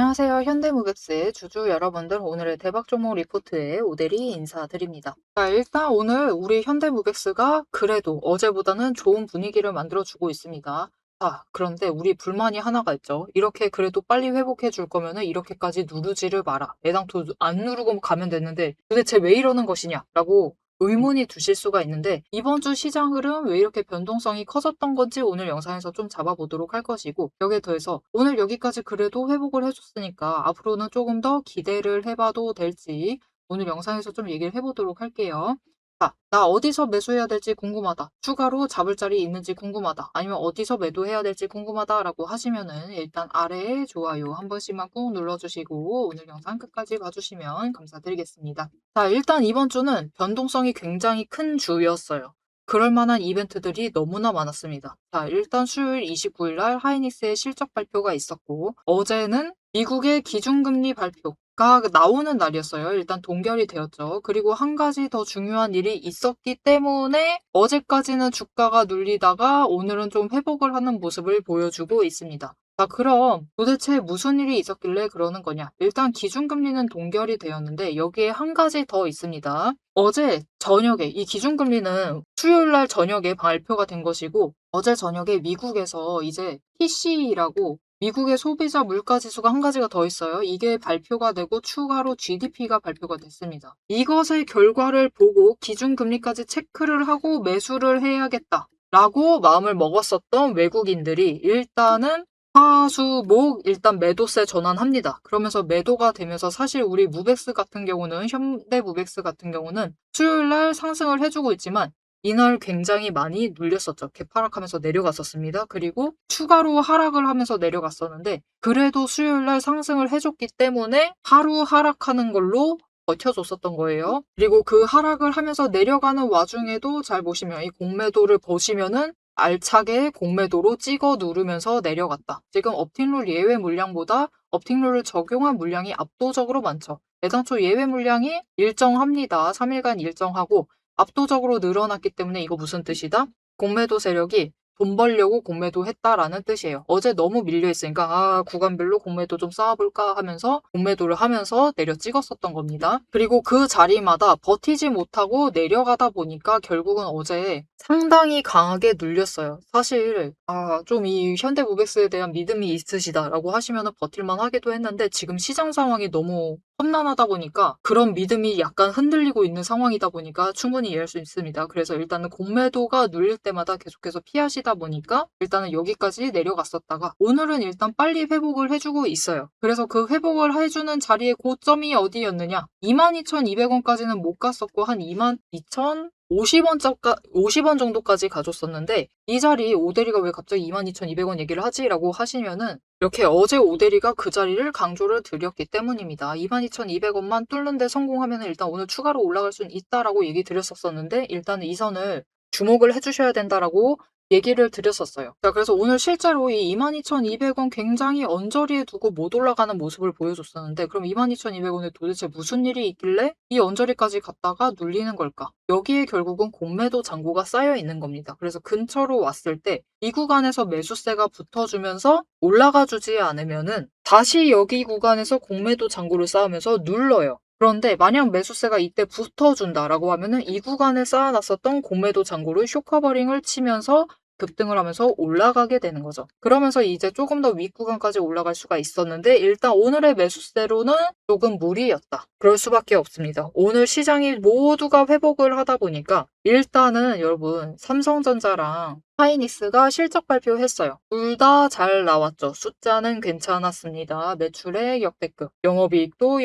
안녕하세요. 현대무백스의 주주 여러분들, 오늘의 대박 종목 리포트에 오대리 인사드립니다. 자, 일단 오늘 우리 현대무백스가 그래도 어제보다는 좋은 분위기를 만들어주고 있습니다. 자, 그런데 우리 불만이 하나가 있죠. 이렇게 그래도 빨리 회복해 줄 거면은 이렇게까지 누르지를 마라. 애당초 안 누르고 가면 됐는데 도대체 왜 이러는 것이냐? 라고 의문이 드실 수가 있는데, 이번 주 시장 흐름 왜 이렇게 변동성이 커졌던 건지 오늘 영상에서 좀 잡아보도록 할 것이고, 여기에 더해서 오늘 여기까지 그래도 회복을 해줬으니까 앞으로는 조금 더 기대를 해봐도 될지 오늘 영상에서 좀 얘기를 해보도록 할게요. 자, 나 어디서 매수해야 될지 궁금하다. 추가로 잡을 자리 있는지 궁금하다. 아니면 어디서 매도해야 될지 궁금하다라고 하시면은 일단 아래에 좋아요 한 번씩만 꾹 눌러주시고 오늘 영상 끝까지 봐주시면 감사드리겠습니다. 자, 일단 이번 주는 변동성이 굉장히 큰 주였어요. 그럴 만한 이벤트들이 너무나 많았습니다. 자, 일단 수요일 29일 날 하이닉스의 실적 발표가 있었고, 어제는 미국의 기준금리 발표가 나오는 날이었어요. 일단 동결이 되었죠. 그리고 한 가지 더 중요한 일이 있었기 때문에 어제까지는 주가가 눌리다가 오늘은 좀 회복을 하는 모습을 보여주고 있습니다. 자, 그럼 도대체 무슨 일이 있었길래 그러는 거냐? 일단 기준금리는 동결이 되었는데 여기에 한 가지 더 있습니다. 어제 저녁에 이 기준금리는 수요일 날 저녁에 발표가 된 것이고, 어제 저녁에 미국에서 이제 PCE라고 미국의 소비자 물가 지수가 한 가지가 더 있어요. 이게 발표가 되고 추가로 GDP가 발표가 됐습니다. 이것의 결과를 보고 기준금리까지 체크를 하고 매수를 해야겠다 라고 마음을 먹었었던 외국인들이 일단은 화, 수, 목 일단 매도세 전환합니다. 그러면서 매도가 되면서 사실 우리 무벡스 같은 경우는, 현대 무벡스 같은 경우는 수요일 날 상승을 해주고 있지만 이날 굉장히 많이 눌렸었죠. 개파락하면서 내려갔었습니다. 그리고 추가로 하락을 하면서 내려갔었는데 그래도 수요일 날 상승을 해줬기 때문에 하루 하락하는 걸로 버텨줬었던 거예요. 그리고 그 하락을 하면서 내려가는 와중에도 잘 보시면 이 공매도를 보시면은 알차게 공매도로 찍어 누르면서 내려갔다. 지금 업팅룰 예외 물량보다 업팅룰을 적용한 물량이 압도적으로 많죠. 애당초 예외 물량이 일정합니다. 3일간 일정하고 압도적으로 늘어났기 때문에 이거 무슨 뜻이다? 공매도 세력이 돈 벌려고 공매도 했다라는 뜻이에요. 어제 너무 밀려있으니까 구간별로 공매도 좀 쌓아볼까 하면서 공매도를 하면서 내려 찍었었던 겁니다. 그리고 그 자리마다 버티지 못하고 내려가다 보니까 결국은 어제 상당히 강하게 눌렸어요. 사실 좀 이 현대무백스에 대한 믿음이 있으시다라고 하시면 버틸만 하기도 했는데 지금 시장 상황이 너무 험난하다 보니까 그런 믿음이 약간 흔들리고 있는 상황이다 보니까 충분히 이해할 수 있습니다. 그래서 일단은 공매도가 눌릴 때마다 계속해서 피하시다 보니까 일단은 여기까지 내려갔었다가 오늘은 일단 빨리 회복을 해주고 있어요. 그래서 그 회복을 해주는 자리의 고점이 어디였느냐? 22,200원까지는 못 갔었고 한 22,000 50원 정도까지 가줬었는데 이 자리 오대리가 왜 갑자기 22,200원 얘기를 하지? 라고 하시면은 이렇게 어제 오대리가 그 자리를 강조를 드렸기 때문입니다. 22,200원만 뚫는데 성공하면 일단 오늘 추가로 올라갈 수는 있다라고 얘기 드렸었는데 일단은 이 선을 주목을 해주셔야 된다라고 얘기를 드렸었어요. 자, 그래서 오늘 실제로 이 22,200원 굉장히 언저리에 두고 못 올라가는 모습을 보여줬었는데 그럼 22,200원에 도대체 무슨 일이 있길래 이 언저리까지 갔다가 눌리는 걸까? 여기에 결국은 공매도 잔고가 쌓여 있는 겁니다. 그래서 근처로 왔을 때 이 구간에서 매수세가 붙어주면서 올라가 주지 않으면은 다시 여기 구간에서 공매도 잔고를 쌓으면서 눌러요. 그런데 만약 매수세가 이때 붙어준다라고 하면은 이 구간에 쌓아놨었던 공매도 잔고를 쇼커버링을 치면서 급등을 하면서 올라가게 되는 거죠. 그러면서 이제 조금 더 윗구간까지 올라갈 수가 있었는데 일단 오늘의 매수세로는 조금 무리였다. 그럴 수밖에 없습니다. 오늘 시장이 모두가 회복을 하다 보니까 일단은 여러분 삼성전자랑 하이닉스가 실적 발표했어요. 둘 다 잘 나왔죠. 숫자는 괜찮았습니다. 매출액 역대급, 영업이익도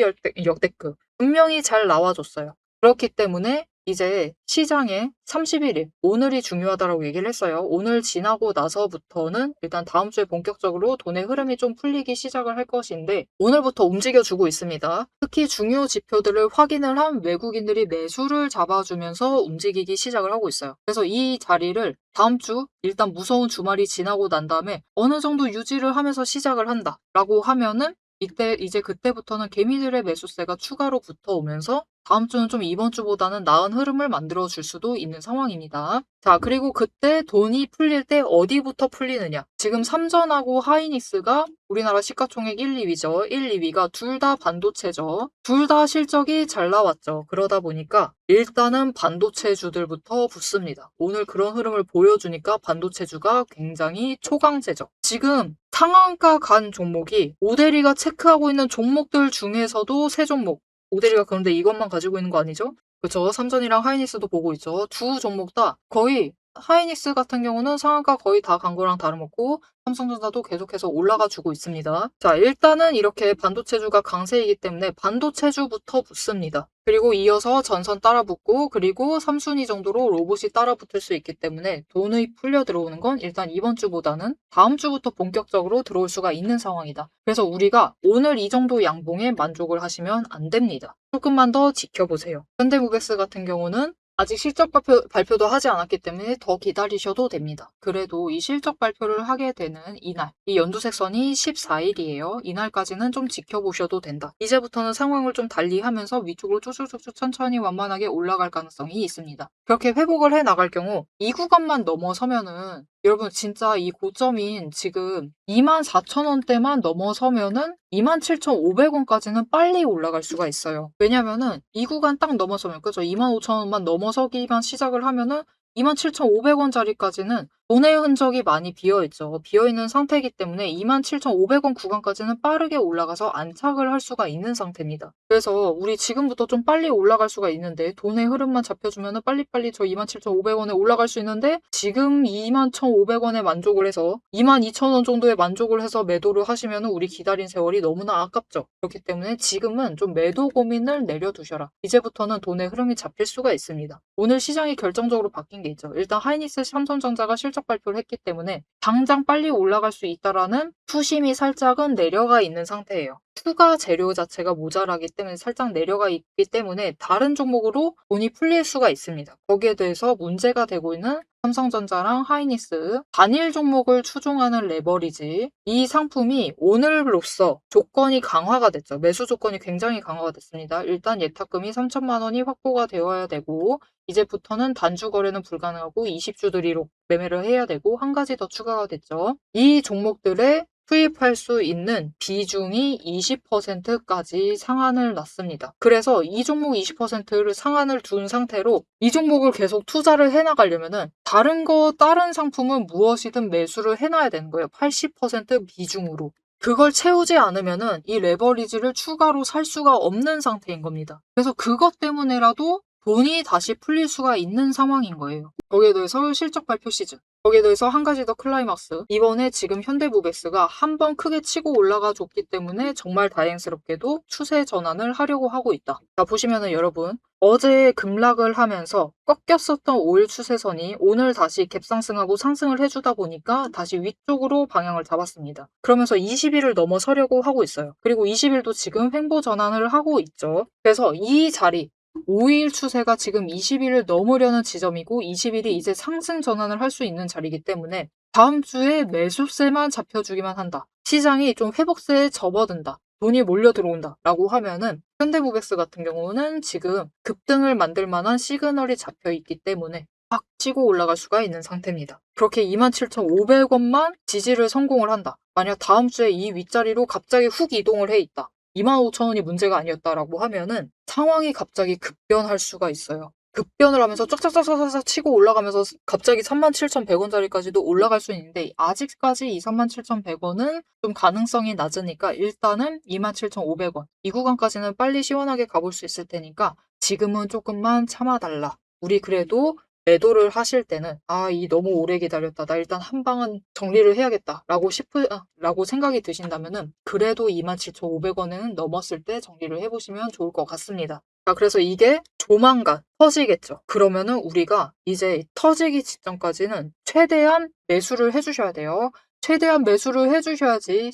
역대급. 분명히 잘 나와줬어요. 그렇기 때문에 이제 시장에 31일, 오늘이 중요하다라고 얘기를 했어요. 오늘 지나고 나서부터는 일단 다음 주에 본격적으로 돈의 흐름이 좀 풀리기 시작을 할 것인데 오늘부터 움직여주고 있습니다. 특히 중요 지표들을 확인을 한 외국인들이 매수를 잡아주면서 움직이기 시작을 하고 있어요. 그래서 이 자리를 다음 주 일단 무서운 주말이 지나고 난 다음에 어느 정도 유지를 하면서 시작을 한다라고 하면은 이때 이제 그때부터는 개미들의 매수세가 추가로 붙어오면서 다음 주는 좀 이번 주보다는 나은 흐름을 만들어 줄 수도 있는 상황입니다. 자, 그리고 그때 돈이 풀릴 때 어디부터 풀리느냐. 지금 삼전하고 하이닉스가 우리나라 시가총액 1, 2위죠. 1, 2위가 둘 다 반도체죠. 둘 다 실적이 잘 나왔죠. 그러다 보니까 일단은 반도체주들부터 붙습니다. 오늘 그런 흐름을 보여주니까 반도체주가 굉장히 초강세죠. 지금 상한가 간 종목이 오대리가 체크하고 있는 종목들 중에서도 세 종목. 오대리가 그런데 이것만 가지고 있는 거 아니죠? 그쵸? 삼전이랑 하이닉스도 보고 있죠. 두 종목 다 거의 하이닉스 같은 경우는 상한가 거의 다 간 거랑 다름없고 삼성전자도 계속해서 올라가 주고 있습니다. 자, 일단은 이렇게 반도체주가 강세이기 때문에 반도체주부터 붙습니다. 그리고 이어서 전선 따라 붙고 그리고 3순위 정도로 로봇이 따라 붙을 수 있기 때문에 돈이 풀려 들어오는 건 일단 이번 주보다는 다음 주부터 본격적으로 들어올 수가 있는 상황이다. 그래서 우리가 오늘 이 정도 양봉에 만족을 하시면 안 됩니다. 조금만 더 지켜보세요. 현대무게스 같은 경우는 아직 실적 발표도 하지 않았기 때문에 더 기다리셔도 됩니다. 그래도 이 실적 발표를 하게 되는 이날, 이 연두색선이 14일이에요. 이날까지는 좀 지켜보셔도 된다. 이제부터는 상황을 좀 달리하면서 위쪽으로 쭉쭉쭉쭉 천천히 완만하게 올라갈 가능성이 있습니다. 그렇게 회복을 해 나갈 경우 이 구간만 넘어서면은 여러분 진짜 이 고점인 지금 24,000원대만 넘어서면은 27,500원까지는 빨리 올라갈 수가 있어요. 왜냐면은 이 구간 딱 넘어서면 그죠? 25,000원만 넘어서기만 시작을 하면은 27,500원짜리까지는 돈의 흔적이 많이 비어있죠. 비어있는 상태이기 때문에 27,500원 구간까지는 빠르게 올라가서 안착을 할 수가 있는 상태입니다. 그래서 우리 지금부터 좀 빨리 올라갈 수가 있는데 돈의 흐름만 잡혀주면 빨리빨리 저 27,500원에 올라갈 수 있는데 지금 21,500원에 만족을 해서 22,000원 정도에 만족을 해서 매도를 하시면 우리 기다린 세월이 너무나 아깝죠. 그렇기 때문에 지금은 좀 매도 고민을 내려두셔라. 이제부터는 돈의 흐름이 잡힐 수가 있습니다. 오늘 시장이 결정적으로 바뀐 게 있죠. 일단 하이닉스 삼성전자가 실적 발표를 했기 때문에 당장 빨리 올라갈 수 있다라는 투심이 살짝은 내려가 있는 상태예요. 추가 재료 자체가 모자라기 때문에 살짝 내려가 있기 때문에 다른 종목으로 돈이 풀릴 수가 있습니다. 거기에 대해서 문제가 되고 있는 삼성전자랑 하이닉스, 단일 종목을 추종하는 레버리지, 이 상품이 오늘로써 조건이 강화가 됐죠. 매수 조건이 굉장히 강화가 됐습니다. 일단 예탁금이 3천만 원이 확보가 되어야 되고 이제부터는 단주 거래는 불가능하고 20주들이로 매매를 해야 되고 한 가지 더 추가가 됐죠. 이 종목들의 투입할 수 있는 비중이 20%까지 상한을 놨습니다. 그래서 이 종목 20%를 상한을 둔 상태로 이 종목을 계속 투자를 해나가려면은 다른 상품은 무엇이든 매수를 해놔야 되는 거예요. 80% 비중으로. 그걸 채우지 않으면은 이 레버리지를 추가로 살 수가 없는 상태인 겁니다. 그래서 그것 때문에라도 돈이 다시 풀릴 수가 있는 상황인 거예요. 거기에 대해서 실적 발표 시즌. 거기에 대해서 한 가지 더 클라이막스. 이번에 지금 현대무베스가 한 번 크게 치고 올라가 줬기 때문에 정말 다행스럽게도 추세 전환을 하려고 하고 있다. 자, 보시면은 여러분. 어제 급락을 하면서 꺾였었던 5일 추세선이 오늘 다시 갭상승하고 상승을 해주다 보니까 다시 위쪽으로 방향을 잡았습니다. 그러면서 20일을 넘어서려고 하고 있어요. 그리고 20일도 지금 횡보 전환을 하고 있죠. 그래서 이 자리 5일 추세가 지금 20일을 넘으려는 지점이고 20일이 이제 상승 전환을 할 수 있는 자리이기 때문에 다음 주에 매수세만 잡혀주기만 한다. 시장이 좀 회복세에 접어든다. 돈이 몰려 들어온다 라고 하면은 현대무백스 같은 경우는 지금 급등을 만들 만한 시그널이 잡혀 있기 때문에 팍 치고 올라갈 수가 있는 상태입니다. 그렇게 27,500원만 지지를 성공을 한다. 만약 다음 주에 이 윗자리로 갑자기 훅 이동을 해 있다. 25,000원이 문제가 아니었다라고 하면은 상황이 갑자기 급변할 수가 있어요. 급변을 하면서 쫙쫙쫙쫙 치고 올라가면서 갑자기 37,100원짜리까지도 올라갈 수 있는데 아직까지 이 37,100원은 좀 가능성이 낮으니까 일단은 27,500원 이 구간까지는 빨리 시원하게 가볼 수 있을 테니까 지금은 조금만 참아달라. 우리 그래도 매도를 하실 때는 이 너무 오래 기다렸다. 나 일단 한 방은 정리를 해야겠다. 라고 생각이 드신다면은 그래도 27,500원은 넘었을 때 정리를 해보시면 좋을 것 같습니다. 자, 그래서 이게 조만간 터지겠죠. 그러면은 우리가 이제 터지기 직전까지는 최대한 매수를 해주셔야 돼요. 최대한 매수를 해주셔야지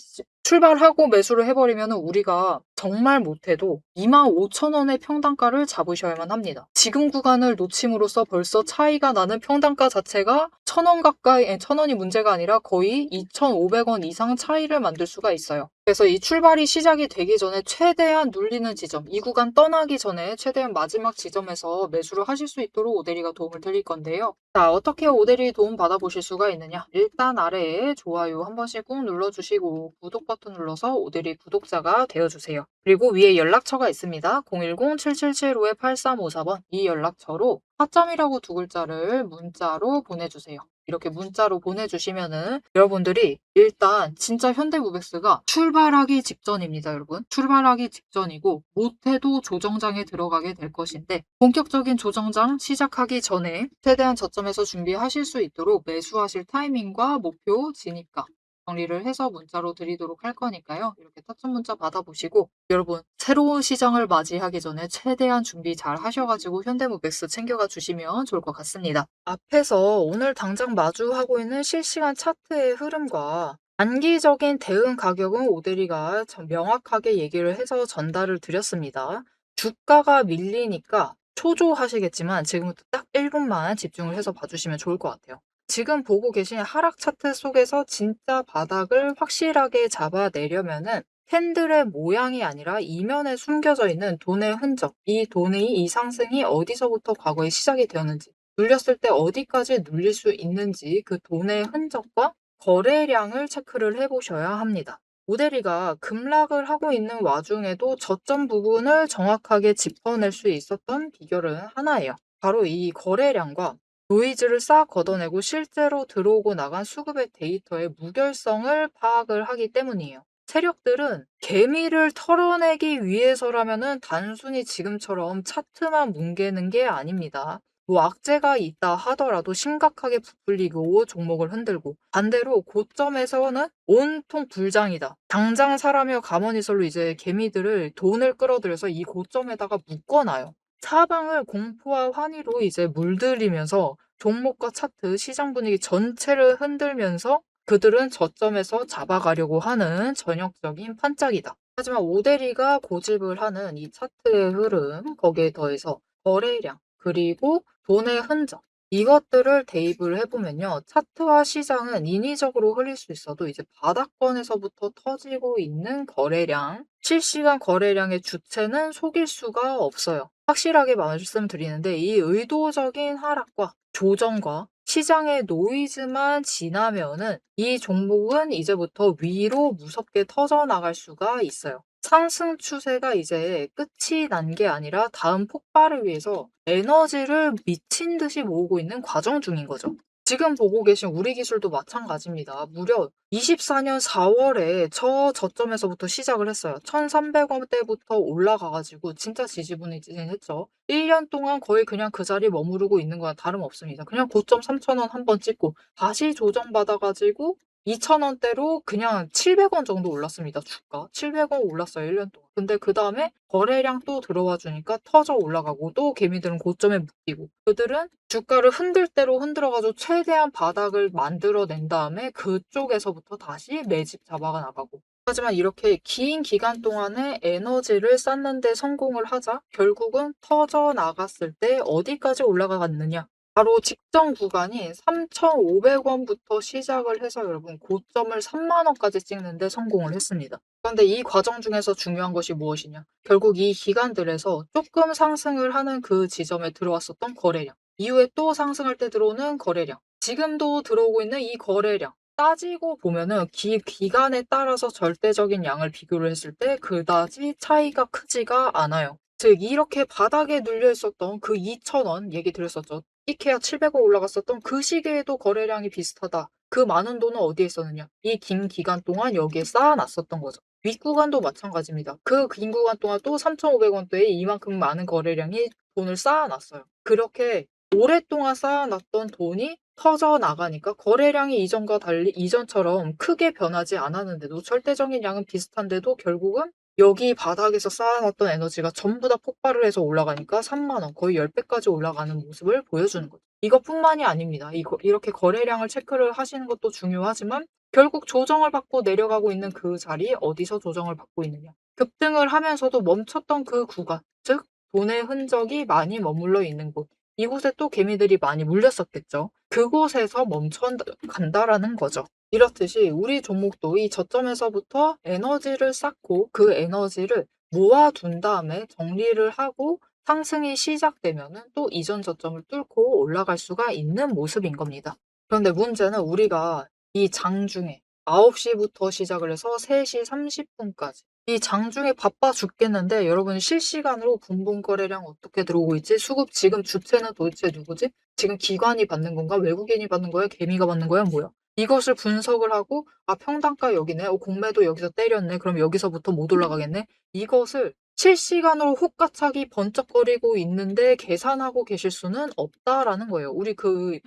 출발하고 매수를 해버리면 우리가 정말 못해도 25,000원의 평단가를 잡으셔야만 합니다. 지금 구간을 놓침으로써 벌써 차이가 나는 평단가 자체가 1,000원 가까이, 1,000원이 문제가 아니라 거의 2,500원 이상 차이를 만들 수가 있어요. 그래서 이 출발이 시작이 되기 전에 최대한 눌리는 지점, 이 구간 떠나기 전에 최대한 마지막 지점에서 매수를 하실 수 있도록 오대리가 도움을 드릴 건데요. 자, 어떻게 오대리 도움 받아보실 수가 있느냐? 일단 아래에 좋아요 한 번씩 꾹 눌러주시고 구독 버튼 눌러서 오대리 구독자가 되어주세요. 그리고 위에 연락처가 있습니다. 010-7775-8354번 이 연락처로 타점이라고 두 글자를 문자로 보내주세요. 이렇게 문자로 보내주시면은 여러분들이 일단 진짜 현대무백스가 출발하기 직전입니다, 여러분. 출발하기 직전이고 못해도 조정장에 들어가게 될 것인데 본격적인 조정장 시작하기 전에 최대한 저점에서 준비하실 수 있도록 매수하실 타이밍과 목표, 진입가 정리를 해서 문자로 드리도록 할 거니까요. 이렇게 타점 문자 받아보시고 여러분 새로운 시장을 맞이하기 전에 최대한 준비 잘 하셔가지고 현대무백스 챙겨가 주시면 좋을 것 같습니다. 앞에서 오늘 당장 마주하고 있는 실시간 차트의 흐름과 단기적인 대응 가격은 오대리가 명확하게 얘기를 해서 전달을 드렸습니다. 주가가 밀리니까 초조하시겠지만 지금부터 딱 1분만 집중을 해서 봐주시면 좋을 것 같아요. 지금 보고 계신 하락 차트 속에서 진짜 바닥을 확실하게 잡아내려면은 캔들의 모양이 아니라 이면에 숨겨져 있는 돈의 흔적, 이 상승이 어디서부터 과거에 시작이 되었는지, 눌렸을 때 어디까지 눌릴 수 있는지 그 돈의 흔적과 거래량을 체크를 해보셔야 합니다. 오대리가 급락을 하고 있는 와중에도 저점 부분을 정확하게 짚어낼 수 있었던 비결은 하나예요. 바로 이 거래량과 노이즈를 싹 걷어내고 실제로 들어오고 나간 수급의 데이터의 무결성을 파악을 하기 때문이에요. 세력들은 개미를 털어내기 위해서라면은 단순히 지금처럼 차트만 뭉개는 게 아닙니다. 뭐 악재가 있다 하더라도 심각하게 부풀리고 종목을 흔들고 반대로 고점에서는 온통 불장이다. 당장 사라며 가머니설로 이제 개미들을 돈을 끌어들여서 이 고점에다가 묶어놔요. 사방을 공포와 환희로 이제 물들이면서 종목과 차트, 시장 분위기 전체를 흔들면서 그들은 저점에서 잡아가려고 하는 전형적인 판짝이다. 하지만 오대리가 고집을 하는 이 차트의 흐름, 거기에 더해서 거래량, 그리고 돈의 흔적, 이것들을 대입을 해보면요. 차트와 시장은 인위적으로 흘릴 수 있어도 이제 바닥권에서부터 터지고 있는 거래량, 실시간 거래량의 주체는 속일 수가 없어요. 확실하게 말씀드리는데 이 의도적인 하락과 조정과 시장의 노이즈만 지나면은 이 종목은 이제부터 위로 무섭게 터져나갈 수가 있어요. 상승 추세가 이제 끝이 난 게 아니라 다음 폭발을 위해서 에너지를 미친 듯이 모으고 있는 과정 중인 거죠. 지금 보고 계신 우리 기술도 마찬가지입니다. 무려 24년 4월에 저점에서부터 시작을 했어요. 1,300원대부터 올라가가지고 진짜 지지부진했죠. 1년 동안 거의 그냥 그 자리에 머무르고 있는 거랑 다름없습니다. 그냥 고점 3,000원 한번 찍고 다시 조정받아가지고 2,000원대로 그냥 700원 정도 올랐습니다. 주가. 700원 올랐어요. 1년 동안. 근데 그 다음에 거래량 또 들어와 주니까 터져 올라가고 또 개미들은 고점에 묶이고 그들은 주가를 흔들 대로 흔들어가지고 최대한 바닥을 만들어낸 다음에 그쪽에서부터 다시 매집 잡아가 나가고 하지만 이렇게 긴 기간 동안에 에너지를 쌓는 데 성공을 하자 결국은 터져 나갔을 때 어디까지 올라가갔느냐 바로 직전 구간이 3,500원부터 시작을 해서 여러분 고점을 3만 원까지 찍는데 성공을 했습니다. 그런데 이 과정 중에서 중요한 것이 무엇이냐? 결국 이 기간들에서 조금 상승을 하는 그 지점에 들어왔었던 거래량, 이후에 또 상승할 때 들어오는 거래량, 지금도 들어오고 있는 이 거래량, 따지고 보면은 기간에 따라서 절대적인 양을 비교를 했을 때 그다지 차이가 크지가 않아요. 즉 이렇게 바닥에 눌려 있었던 그 2,000원 얘기 드렸었죠. 이케아 700원 올라갔었던 그 시기에도 거래량이 비슷하다. 그 많은 돈은 어디에 있었느냐? 이 긴 기간 동안 여기에 쌓아놨었던 거죠. 윗구간도 마찬가지입니다. 그 긴 구간 동안 또 3,500원대에 이만큼 많은 거래량이 돈을 쌓아놨어요. 그렇게 오랫동안 쌓아놨던 돈이 터져 나가니까 거래량이 이전과 달리 이전처럼 크게 변하지 않았는데도 절대적인 양은 비슷한데도 결국은 여기 바닥에서 쌓아놨던 에너지가 전부 다 폭발을 해서 올라가니까 3만 원, 거의 10배까지 올라가는 모습을 보여주는 거죠. 이것뿐만이 아닙니다. 이렇게 거래량을 체크를 하시는 것도 중요하지만 결국 조정을 받고 내려가고 있는 그 자리 어디서 조정을 받고 있느냐. 급등을 하면서도 멈췄던 그 구간, 즉 돈의 흔적이 많이 머물러 있는 곳. 이곳에 또 개미들이 많이 물렸었겠죠. 그곳에서 멈춰 간다라는 거죠. 이렇듯이 우리 종목도 이 저점에서부터 에너지를 쌓고 그 에너지를 모아둔 다음에 정리를 하고 상승이 시작되면은 또 이전 저점을 뚫고 올라갈 수가 있는 모습인 겁니다. 그런데 문제는 우리가 이 장중에 9시부터 시작을 해서 3시 30분까지 이 장중에 바빠 죽겠는데 여러분 실시간으로 분봉 거래량 어떻게 들어오고 있지? 수급 지금 주체는 도대체 누구지? 지금 기관이 받는 건가? 외국인이 받는 거야? 개미가 받는 거야? 뭐야? 이것을 분석을 하고 평단가 여기네. 공매도 여기서 때렸네. 그럼 여기서부터 못 올라가겠네. 이것을 실시간으로 혹가차기 번쩍거리고 있는데 계산하고 계실 수는 없다라는 거예요. 우리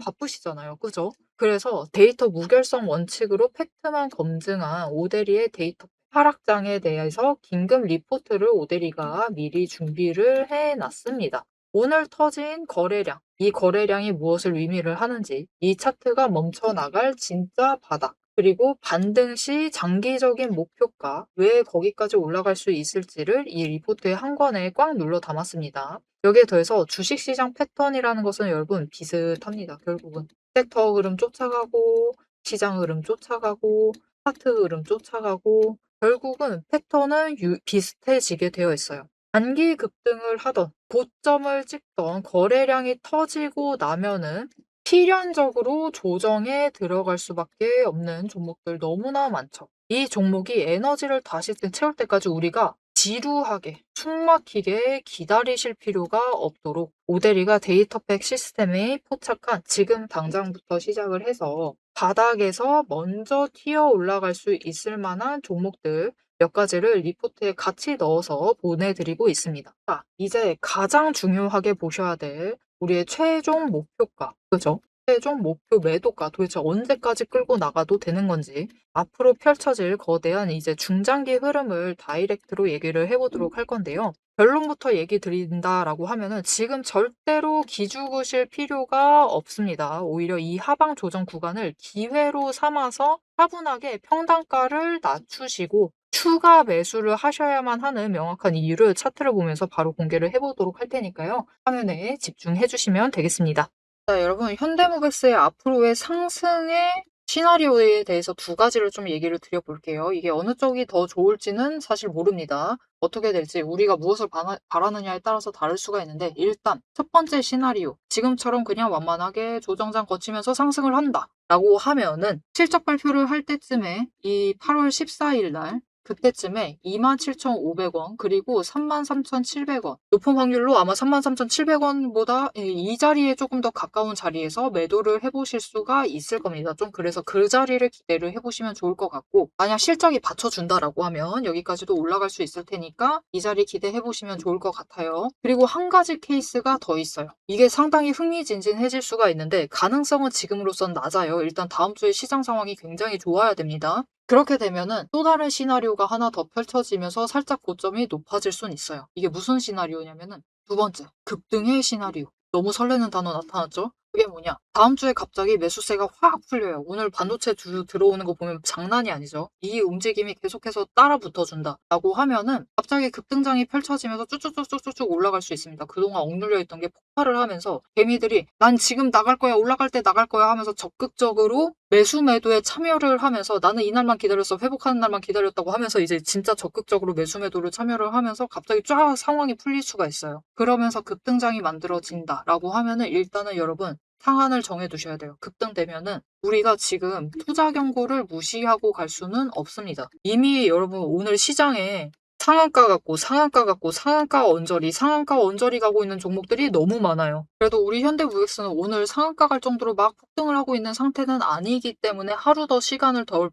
바쁘시잖아요. 그죠? 그래서 데이터 무결성 원칙으로 팩트만 검증한 오대리의 데이터 하락장에 대해서 긴급 리포트를 오대리가 미리 준비를 해놨습니다. 오늘 터진 거래량, 이 거래량이 무엇을 의미를 하는지, 이 차트가 멈춰나갈 진짜 바닥, 그리고 반등 시 장기적인 목표가 왜 거기까지 올라갈 수 있을지를 이 리포트의 한 권에 꽉 눌러 담았습니다. 여기에 더해서 주식시장 패턴이라는 것은 여러분 비슷합니다. 결국은 섹터 흐름 쫓아가고 시장 흐름 쫓아가고 차트 흐름 쫓아가고 결국은 패턴은 비슷해지게 되어 있어요. 단기 급등을 하던 고점을 찍던 거래량이 터지고 나면은 필연적으로 조정에 들어갈 수밖에 없는 종목들 너무나 많죠. 이 종목이 에너지를 다시 채울 때까지 우리가 지루하게 숨막히게 기다리실 필요가 없도록 오대리가 데이터팩 시스템에 포착한 지금 당장부터 시작을 해서 바닥에서 먼저 튀어 올라갈 수 있을 만한 종목들 몇 가지를 리포트에 같이 넣어서 보내드리고 있습니다. 자, 이제 가장 중요하게 보셔야 될 우리의 최종 목표가, 그죠? 최종 목표 매도가 도대체 언제까지 끌고 나가도 되는 건지 앞으로 펼쳐질 거대한 이제 중장기 흐름을 다이렉트로 얘기를 해보도록 할 건데요. 결론부터 얘기 드린다라고 하면은 지금 절대로 기죽으실 필요가 없습니다. 오히려 이 하방 조정 구간을 기회로 삼아서 차분하게 평단가를 낮추시고 추가 매수를 하셔야만 하는 명확한 이유를 차트를 보면서 바로 공개를 해보도록 할 테니까요. 화면에 집중해 주시면 되겠습니다. 자, 여러분, 현대모비스의 앞으로의 상승의 시나리오에 대해서 두 가지를 좀 얘기를 드려볼게요. 이게 어느 쪽이 더 좋을지는 사실 모릅니다. 어떻게 될지 우리가 무엇을 바라느냐에 따라서 다를 수가 있는데 일단 첫 번째 시나리오, 지금처럼 그냥 완만하게 조정장 거치면서 상승을 한다 라고 하면은 실적 발표를 할 때쯤에 이 8월 14일 날 그때쯤에 27,500원 그리고 33,700원 높은 확률로 아마 33,700원보다 이 자리에 조금 더 가까운 자리에서 매도를 해보실 수가 있을 겁니다. 좀 그래서 그 자리를 기대를 해보시면 좋을 것 같고 만약 실적이 받쳐준다라고 하면 여기까지도 올라갈 수 있을 테니까 이 자리 기대해보시면 좋을 것 같아요. 그리고 한 가지 케이스가 더 있어요. 이게 상당히 흥미진진해질 수가 있는데 가능성은 지금으로선 낮아요. 일단 다음 주에 시장 상황이 굉장히 좋아야 됩니다. 그렇게 되면은 또 다른 시나리오가 하나 더 펼쳐지면서 살짝 고점이 높아질 수는 있어요. 이게 무슨 시나리오냐면은 두 번째, 급등의 시나리오. 너무 설레는 단어 나타났죠? 그게 뭐냐? 다음 주에 갑자기 매수세가 확 풀려요. 오늘 반도체 주 들어오는 거 보면 장난이 아니죠. 이 움직임이 계속해서 따라 붙어준다. 라고 하면은 갑자기 급등장이 펼쳐지면서 쭉쭉쭉쭉쭉 올라갈 수 있습니다. 그동안 억눌려 있던 게 폭발을 하면서 개미들이 난 지금 나갈 거야, 올라갈 때 나갈 거야 하면서 적극적으로 매수 매도에 참여를 하면서 나는 이날만 기다렸어, 회복하는 날만 기다렸다고 하면서 이제 진짜 적극적으로 매수 매도를 참여를 하면서 갑자기 쫙 상황이 풀릴 수가 있어요. 그러면서 급등장이 만들어진다라고 하면은 일단은 여러분 상한을 정해두셔야 돼요. 급등되면은 우리가 지금 투자 경고를 무시하고 갈 수는 없습니다. 이미 여러분 오늘 시장에 상한가 같고 상한가 같고 상한가 언저리 가고 있는 종목들이 너무 많아요. 그래도 우리 현대무역스는 오늘 상한가 갈 정도로 막 폭등을 하고 있는 상태는 아니기 때문에 하루 더 시간을 더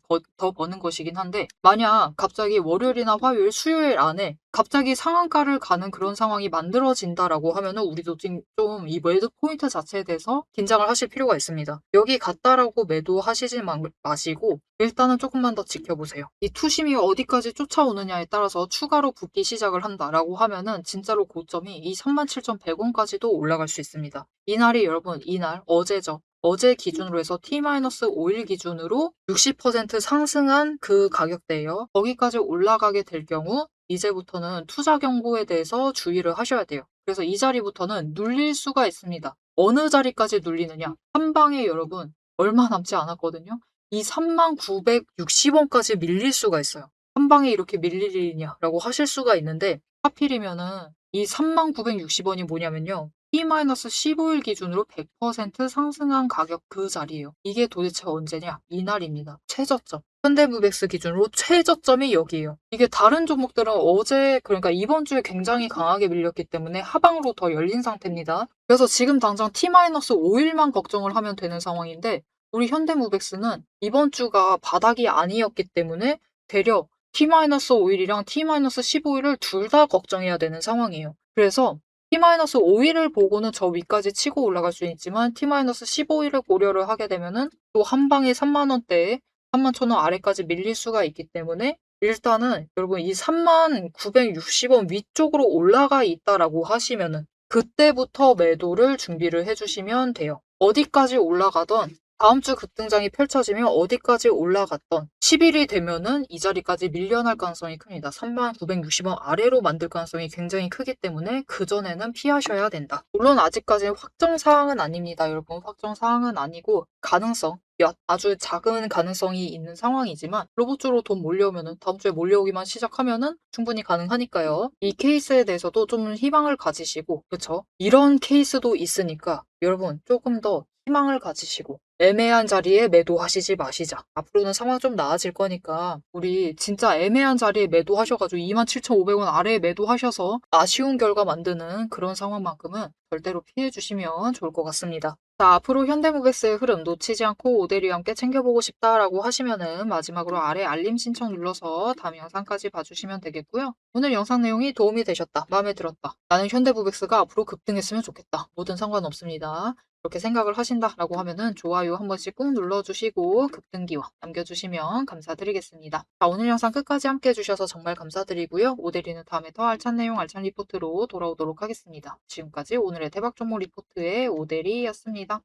버는 것이긴 한데 만약 갑자기 월요일이나 화요일, 수요일 안에 갑자기 상한가를 가는 그런 상황이 만들어진다라고 하면은 우리도 좀 이 매도 포인트 자체에 대해서 긴장을 하실 필요가 있습니다. 여기 갔다라고 매도하시지 마시고 일단은 조금만 더 지켜보세요. 이 투심이 어디까지 쫓아오느냐에 따라서 추가로 붙기 시작을 한다라고 하면은 진짜로 고점이 이 37,100원까지도 올라갈 수 있습니다. 이날이 여러분 이날 어제죠. 어제 기준으로 해서 T-5일 기준으로 60% 상승한 그 가격대예요. 거기까지 올라가게 될 경우 이제부터는 투자 경고에 대해서 주의를 하셔야 돼요. 그래서 이 자리부터는 눌릴 수가 있습니다. 어느 자리까지 눌리느냐? 한 방에 여러분 얼마 남지 않았거든요. 이 39,960원까지 밀릴 수가 있어요. 한 방에 이렇게 밀릴 일이냐라고 하실 수가 있는데 하필이면은 이 39,960원이 뭐냐면요. T-15일 기준으로 100% 상승한 가격 그 자리예요. 이게 도대체 언제냐? 이날입니다. 최저점. 현대무백스 기준으로 최저점이 여기예요. 이게 다른 종목들은 어제 그러니까 이번 주에 굉장히 강하게 밀렸기 때문에 하방으로 더 열린 상태입니다. 그래서 지금 당장 T-5일만 걱정을 하면 되는 상황인데 우리 현대무백스는 이번 주가 바닥이 아니었기 때문에 되려 T-5일이랑 T-15일을 둘 다 걱정해야 되는 상황이에요. 그래서 T-5일을 보고는 저 위까지 치고 올라갈 수 있지만 T-15일을 고려를 하게 되면은 또 한 방에 3만 원대에 31,000원 아래까지 밀릴 수가 있기 때문에 일단은 여러분 이 39,960원 위쪽으로 올라가 있다라고 하시면은 그때부터 매도를 준비를 해주시면 돼요. 어디까지 올라가던 다음 주 급등장이 펼쳐지면 어디까지 올라갔던 10일이 되면은 이 자리까지 밀려날 가능성이 큽니다. 39,960원 아래로 만들 가능성이 굉장히 크기 때문에 그전에는 피하셔야 된다. 물론 아직까지는 확정사항은 아닙니다. 여러분 확정사항은 아니고 가능성 아주 작은 가능성이 있는 상황이지만 로봇주로 돈 몰려오면은 다음 주에 몰려오기만 시작하면은 충분히 가능하니까요. 이 케이스에 대해서도 좀 희망을 가지시고 그쵸? 이런 케이스도 있으니까 여러분 조금 더 희망을 가지시고 애매한 자리에 매도하시지 마시자. 앞으로는 상황 좀 나아질 거니까 우리 진짜 애매한 자리에 매도하셔가지고 27,500원 아래에 매도하셔서 아쉬운 결과 만드는 그런 상황만큼은 절대로 피해 주시면 좋을 것 같습니다. 자, 앞으로 현대모비스의 흐름 놓치지 않고 오데리와 함께 챙겨보고 싶다라고 하시면은 마지막으로 아래 알림 신청 눌러서 다음 영상까지 봐주시면 되겠고요. 오늘 영상 내용이 도움이 되셨다, 마음에 들었다, 나는 현대모비스가 앞으로 급등했으면 좋겠다, 뭐든 상관없습니다. 그렇게 생각을 하신다라고 하면은 좋아요 한 번씩 꾹 눌러주시고 급등기와 남겨주시면 감사드리겠습니다. 자, 오늘 영상 끝까지 함께 해주셔서 정말 감사드리고요. 오데리는 다음에 더 알찬 내용 알찬 리포트로 돌아오도록 하겠습니다. 지금까지 오늘의 대박 종목 리포트의 오데리였습니다.